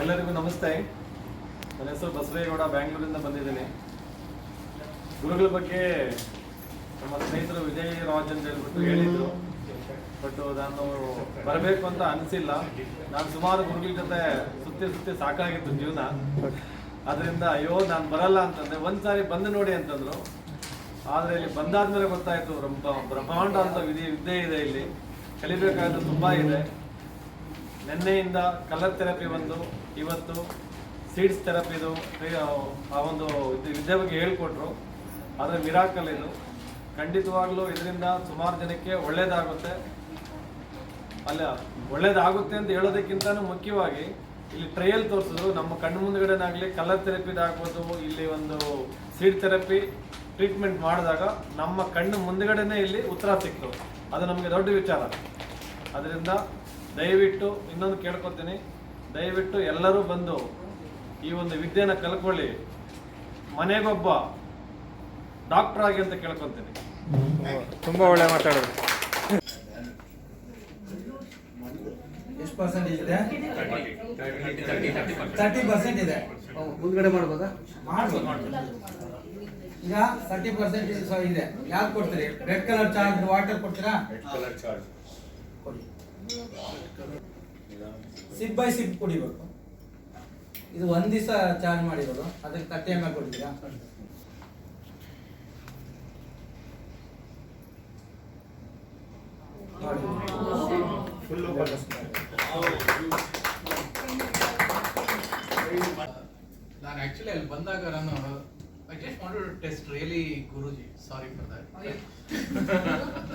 ಎಲ್ಲರಿಗೂ ನಮಸ್ತೆ. ನನ್ನ ಹೆಸರು ಬಸವೇಗೌಡ, ಬ್ಯಾಂಗ್ಳೂರಿಂದ ಬಂದಿದ್ದೀನಿ. ಗುರುಗಳ ಬಗ್ಗೆ ನಮ್ಮ ಸ್ನೇಹಿತರು ವಿಜಯ್ ರಾಜ್ ಅಂತ ಹೇಳ್ಬಿಟ್ಟು ಹೇಳಿದ್ರು, ಬಟ್ ನಾನು ಬರಬೇಕು ಅಂತ ಅನಿಸಿಲ್ಲ. ನಾನು ಸುಮಾರು ಗುರುಗಳ ಜೊತೆ ಸುತ್ತಿ ಸಾಕಾಗಿತ್ತು ಜೀವನ. ಅದರಿಂದ ಅಯ್ಯೋ ನಾನು ಬರಲ್ಲ ಅಂತಂದ್ರೆ ಒಂದ್ಸಾರಿ ಬಂದು ನೋಡಿ ಅಂತಂದ್ರು. ಆದರೆ ಇಲ್ಲಿ ಬಂದಾದ್ಮೇಲೆ ಗೊತ್ತಾಯ್ತು ಬ್ರಹ್ಮಾಂಡ ಅಂತ ವಿದ್ಯೆ ಇದೆ, ಇಲ್ಲಿ ಕಲಿಬೇಕಾದ್ದು ತುಂಬ ಇದೆ. ನಿನ್ನೆಯಿಂದ ಕಲರ್ ಥೆರಪಿ ಒಂದು, ಇವತ್ತು ಸೀಡ್ಸ್ ಥೆರಪಿದು ಆ ಒಂದು ವಿದ್ಯೆ ಬಗ್ಗೆ ಹೇಳ್ಕೊಟ್ರು. ಆದರೆ ಮಿರಾಕಲ್ ಇದು. ಖಂಡಿತವಾಗ್ಲೂ ಇದರಿಂದ ಸುಮಾರು ಜನಕ್ಕೆ ಒಳ್ಳೇದಾಗುತ್ತೆ. ಒಳ್ಳೇದಾಗುತ್ತೆ ಅಂತ ಹೇಳೋದಕ್ಕಿಂತನೂ ಮುಖ್ಯವಾಗಿ ಇಲ್ಲಿ ಟ್ರಯಲ್ ತೋರಿಸಿದ್ರು. ನಮ್ಮ ಕಣ್ಣು ಮುಂದ್ಗಡೆನಾಗಲಿ ಕಲರ್ ಥೆರಪಿದಾಗ್ಬೋದು, ಇಲ್ಲಿ ಒಂದು ಸೀಡ್ ಥೆರಪಿ ಟ್ರೀಟ್ಮೆಂಟ್ ಮಾಡಿದಾಗ ನಮ್ಮ ಕಣ್ಣು ಮುಂದ್ಗಡೆನೇ ಇಲ್ಲಿ ಉತ್ತರ ಸಿಕ್ತು. ಅದು ನಮಗೆ ದೊಡ್ಡ ವಿಚಾರ. ಅದರಿಂದ ದಯವಿಟ್ಟು ಇನ್ನೊಂದು ಕೇಳ್ಕೊತೀನಿ, ದಯವಿಟ್ಟು ಎಲ್ಲರೂ ಬಂದು ಈ ಒಂದು ವಿದ್ಯೆನ ಕಲ್ಕೊಳ್ಳಿ, ಮನೆಗೊಬ್ಬ ಡಾಕ್ಟರ್ ಆಗಿ ಅಂತ ಕೇಳ್ಕೊತೀನಿ. ತುಂಬಾ ಒಳ್ಳೆ ಮಾತಾಡೋದು. ಎಷ್ಟು ಪರ್ಸೆಂಟೇಜ್ ಇದೆ? 30% ಇದೆ. ಮುಂದ್ಗಡೆ ಮಾಡ್ಬೋದಾ? ಮಾಡ್ಬೋದು. ಈಗ 30% ಇದೆ. ಯಾವ್ದು ಕೊಡ್ತೀರಿ? ರೆಡ್ ಕಲರ್ ಚಾರ್ಜ್ ವಾಟರ್ ಕೊಡ್ತೀರಾ? ಸಿಪ್ ಬೈ ಸಿಪ್ ಕುಡಿಬೇಕು. ಇದು ಒಂದ್ ದಿವಸ ಚಾರ್ಜ್ ಮಾಡಿರೋದು, ಅದಕ್ಕೆ 30 ml ಕೊಡ್ತೀರಾ? ನಾನು ಆಕ್ಚುಲಿ ಅಲ್ಲಿ ಬಂದಾಗ I just wanted to test really Guruji. Sorry for that.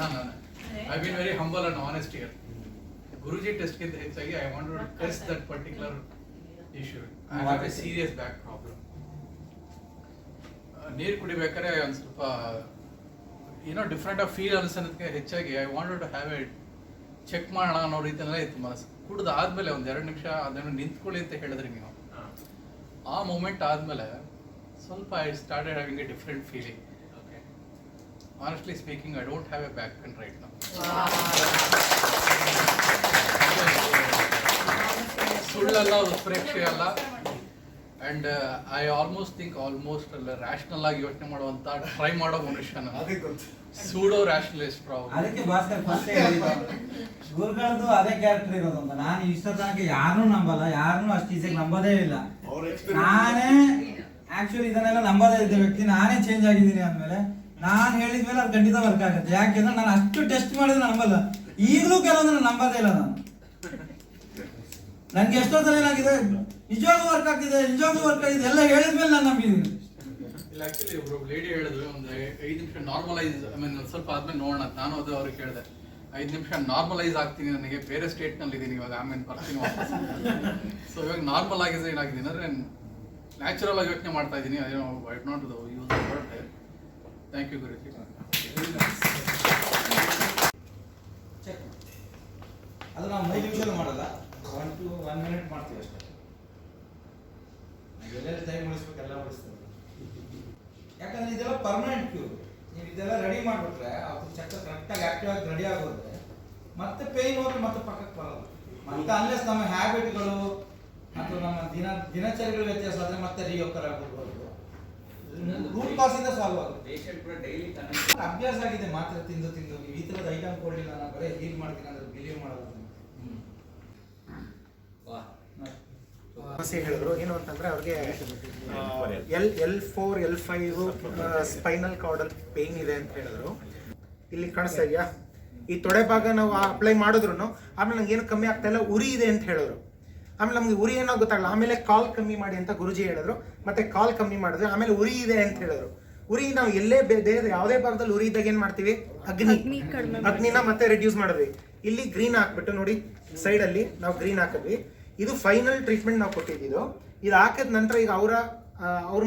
No. I've been very humble and honest here. Guruji test ಗೆ ಹೆಚ್ಚಾಗಿ I wanted to test that particular issue. I have a serious back problem. ನೀರು ಕುಡಿಬೇಕಾದ್ರೆ ಒಂದು ಸ್ವಲ್ಪ different ಆಗಿ feel ಅನ್ಸೋದಕ್ಕೆ ಹೆಚ್ಚಾಗಿ I wanted to have it check ಮಾಡೋಣ ಅನ್ನೋ ರೀತಿಯಲ್ಲೇ ಇತ್ತು ಮನಸ್ಸು. ಕುಡಿದಾದ್ಮೇಲೆ ಒಂದು 2 ನಿಮಿಷ ಅದನ್ನು ನಿಂತ್ಕೊಳ್ಳಿ ಅಂತ ಹೇಳಿದ್ರಿ ನೀವು. ಆ ಮೂಮೆಂಟ್ ಆದ್ಮೇಲೆ ಸ್ವಲ್ಪ I started having a different feeling. Okay. Honestly speaking, I don't have a back pain right now. ಸುಳ್ಳಲ್ಲ, ಉತ್ಪ್ರೇಕ್ಷೆ ಅಲ್ಲ. And I almost think rational ಆಗಿ ಯೋಚನೆ ಮಾಡುವಂತ ಟ್ರೈ ಮಾಡೋ ಮನುಷ್ಯನ ಸೂಡೋ ರ್ಯಾಷನಲಿಸ್ಟ್ ಪ್ರಾಬ್ಲಮ್. ಅದಕ್ಕೆ ಭಾಸ್ಕರ್ ಫಸ್ಟ್ ಹೇಳಿದ್ದು ಗುರುಗಳದ್ದು ಅದೇ ಕ್ಯಾರೆಕ್ಟರ್ ಇರೋದು ಅಂತ. ನಾನು ಇಷ್ಟ ತನಕ ಯಾರನ್ನೂ ನಂಬಲ್ಲ, ಯಾರನ್ನೂ ಅಷ್ಟು ಈಸಿಯಾಗಿ ನಂಬೋದೇ ಇಲ್ಲ. ನಾನೇ ಆಕ್ಚುಲಿ ಇದನ್ನೆಲ್ಲ ನಂಬೋದೇ ಇದ್ದ ವ್ಯಕ್ತಿ, ನಾನೇ ಚೇಂಜ್ ಆಗಿದ್ದೀನಿ ಅಂದಮೇಲೆ ನಾನು ಹೇಳಿದ್ಮೇಲೆ ಅದು ಖಂಡಿತ ವರ್ಕ್ ಆಗುತ್ತೆ. ಯಾಕೆಂದ್ರೆ ನಾನು ಅಷ್ಟು ಟೆಸ್ಟ್ ಮಾಡಿದ್ರೆ ನಂಬಲ್ಲ. ಈಗಲೂ ಕೆಲವೊಂದು ನಂಬೋದೇ ಇಲ್ಲ ನಾನು. ನನ್ಗೆ ಎಷ್ಟೋ ಸಲ ಏನಾಗಿದೆ, ನಿಜವಾಗ್ಲೂ ವರ್ಕ್ ಆಗ್ತಿದೆ ಎಲ್ಲ ಹೇಳಿದ್ಮೇಲೆ ನಾನು ನಂಬಿದ್ದೀನಿ. ಇಲ್ಲ, ಆಕ್ಚುಲಿ ಒಬ್ರು ಲೇಡಿ ಹೇಳಿದ್ರು ಒಂದು 5 ನಿಮಿಷ ನಾರ್ಮಲೈಸ್, ಸ್ವಲ್ಪ ಆದ್ಮೇಲೆ ನೋಡೋಣ. ನಾನು ಅದು ಅವ್ರಿಗೆ ಹೇಳಿದೆ, 5 ನಿಮಿಷ ನಾರ್ಮಲೈಸ್ ಆಗ್ತೀನಿ, ನನಗೆ ಬೇರೆ ಸ್ಟೇಟ್ ನಲ್ಲಿ ಇದ್ದೀನಿ ಇವಾಗ, ಆಮೇಲೆ ಬರ್ತೀನಿ ವಾಪಸ್. ಸೊ ಇವಾಗ ನಾರ್ಮಲ್ ಆಗಿದೆ, ಏನಾಗಿದ್ದೀನಿ ಅಂದ್ರೆ ನ್ಯಾಚುರಲ್ ಆಗಿ ಯೋಚನೆ ಮಾಡ್ತಾ ಇದ್ದೀನಿ. I not use the word. Thank you Guruji. ಅದು ನಾವು 5 ನಿಮಿಷ ಮಾಡಲ್ಲ, 1 to 1 minute ಮಾಡ್ತೀವಿ ಅಷ್ಟೇ. ಎಲ್ಲೆಲ್ಲಿ ಟೈಮ್ ಉಳಿಸ್ಬೇಕೆಲ್ಲ ಉಳಿಸ್ತದೆ. ಯಾಕಂದ್ರೆ ಇದೆಲ್ಲ ಪರ್ಮನೆಂಟ್ ಕ್ಯೂರ್. ನೀವು ಇದೆಲ್ಲ ರೆಡಿ ಮಾಡಿಬಿಟ್ರೆ ಅದು ಚಕ್ರ ಕರೆಕ್ಟಾಗಿ ಆಕ್ಟಿವ್ ಆಗಿ ರೆಡಿ ಆಗೋದ್ರೆ ಮತ್ತೆ ಪೇಯ್ನ್ ಹೋದ್ರೆ ಮತ್ತೆ ಪಕ್ಕಕ್ಕೆ ಬರಲ್ಲ. ಮತ್ತೆ ಅನ್ಲೆಸ್ ನಮ್ಮ ಹ್ಯಾಬಿಟ್ಗಳು ಅಥವಾ ನಮ್ಮ ದಿನಚರಿಗಳ ವ್ಯತ್ಯಾಸ ಆದರೆ ಮತ್ತೆ ರಿಯೋಕರ್ ಆಗ್ಬಿಡ್ಬೋದು. ರೂಟ್ ಕಾಸ್ ಇಂದ ಸಾಲ್ವ್ ಆಗುತ್ತೆ. ಪೇಷಂಟ್ ಕೂಡ ಡೈಲಿ ಅಭ್ಯಾಸ ಆಗಿದೆ ಮಾತ್ರ ತಿಂದು ಈ ಥರದ ಐಟಮ್ ಕೊಡಲಿಲ್ಲ, ನಾನು ಬರೀ ಹೀಲ್ ಮಾಡ್ತೀನಿ ಅಂದ್ರೆ ಬಿಲೀವ್ ಮಾಡಲ್ಲ. ಸಮಸ್ಯೆ ಹೇಳಿದ್ರು ಏನು ಅಂತಂದ್ರೆ ಅವ್ರಿಗೆ L4 L5 ಸ್ಪೈನಲ್ ಕಾರ್ಡಲ್ ಪೇನ್ ಇದೆ ಅಂತ ಹೇಳಿದ್ರು. ಇಲ್ಲಿ ಕಾಣಿಸ್ತಾ ಇದೆಯಾ, ಈ ತೊಡೆ ಭಾಗ ನಾವು ಅಪ್ಲೈ ಮಾಡಿದ್ರು ಆಮೇಲೆ ನಂಗೆ ಏನು ಕಮ್ಮಿ ಆಗ್ತಾ ಇಲ್ಲ, ಉರಿ ಇದೆ ಅಂತ ಹೇಳಿದ್ರು. ಆಮೇಲೆ ನಮ್ಗೆ ಉರಿ ಏನೋ ಗೊತ್ತಾಗಲ್ಲ. ಆಮೇಲೆ ಕಾಲ್ ಕಮ್ಮಿ ಮಾಡಿ ಅಂತ ಗುರುಜಿ ಹೇಳಿದ್ರು, ಮತ್ತೆ ಕಾಲ್ ಕಮ್ಮಿ ಮಾಡಿದ್ರೆ ಆಮೇಲೆ ಉರಿ ಇದೆ ಅಂತ ಹೇಳಿದ್ರು. ಉರಿ ನಾವು ಎಲ್ಲೇ ದೇಹದ ಯಾವುದೇ ಭಾಗದಲ್ಲಿ ಉರಿ ಇದ್ದಾಗ ಏನ್ ಮಾಡ್ತೀವಿ, ಅಗ್ನಿನ ಮತ್ತೆ ರಿಡ್ಯೂಸ್ ಮಾಡಿದ್ವಿ. ಇಲ್ಲಿ ಗ್ರೀನ್ ಹಾಕ್ಬಿಟ್ಟು ನೋಡಿ, ಸೈಡ್ ಅಲ್ಲಿ ನಾವು ಗ್ರೀನ್ ಹಾಕಿದ್ವಿ. ಇದು ಫೈನಲ್ ಟ್ರೀಟ್ಮೆಂಟ್ ನಾವು ಕೊಟ್ಟಿದ್ದು. ಇದು ಹಾಕಿದ ನಂತರ ಈಗ ಅವ್ರ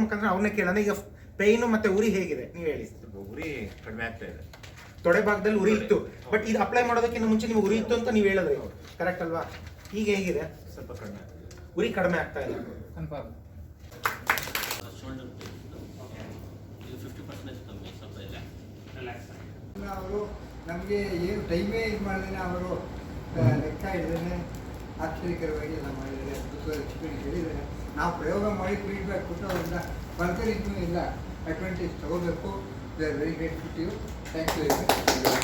ಮುಖಾಂತರ ಅವ್ರನ್ನೇ ಕೇಳೋಣ, ಈಗ ಪೇಯ್ನು ಮತ್ತೆ ಉರಿ ಹೇಗಿದೆ ನೀವು ಹೇಳಿ. ಉರಿ ಕಡಿಮೆ ಆಗ್ತಾ ಇದೆ, ತೊಡೆ ಭಾಗದಲ್ಲಿ ಉರಿ ಇತ್ತು, ಬಟ್ ಇದು ಅಪ್ಲೈ ಮಾಡೋದಕ್ಕಿಂತ ಮುಂಚೆ ನಿಮ್ಗೆ ಉರಿ ಇತ್ತು ಅಂತ ನೀವು ಹೇಳಿದ್ರಿ, ಕರೆಕ್ಟ್ ಅಲ್ವಾ? ಈಗ ಹೇಗಿದೆ? ಸ್ವಲ್ಪ ಕಡಿಮೆ, ಉರಿ ಕಡಿಮೆ ಆಗ್ತಾ ಇಲ್ಲ. ಕನ್ಫರ್ಮ್. ಅವರು ನಮಗೆ ಏನು ಟೈಮೇ ಇದು ಮಾಡಿದ್ರೆ ಅವರು ಲೆಕ್ಕ ಹಿಡಿದ್ರೆ ಆಶ್ಚರ್ಯಕರವಾಗಿ ಎಲ್ಲ ಮಾಡಿದ್ದಾರೆ, ಅದ್ಭುತವಾದ ಎಕ್ಸ್ಪೀರಿಯನ್ಸ್ ಹೇಳಿದ್ದಾರೆ. ನಾವು ಪ್ರಯೋಗ ಮಾಡಿ ಫೀಡ್ಬ್ಯಾಕ್ ಕೊಟ್ಟು ಅವರಿಂದ ಫರ್ದರ್ ಇನ್ನೂ ಇಲ್ಲ ಅಡ್ವಾಂಟೇಜ್ ತಗೋಬೇಕು. They are very grateful to you. Thank you very much.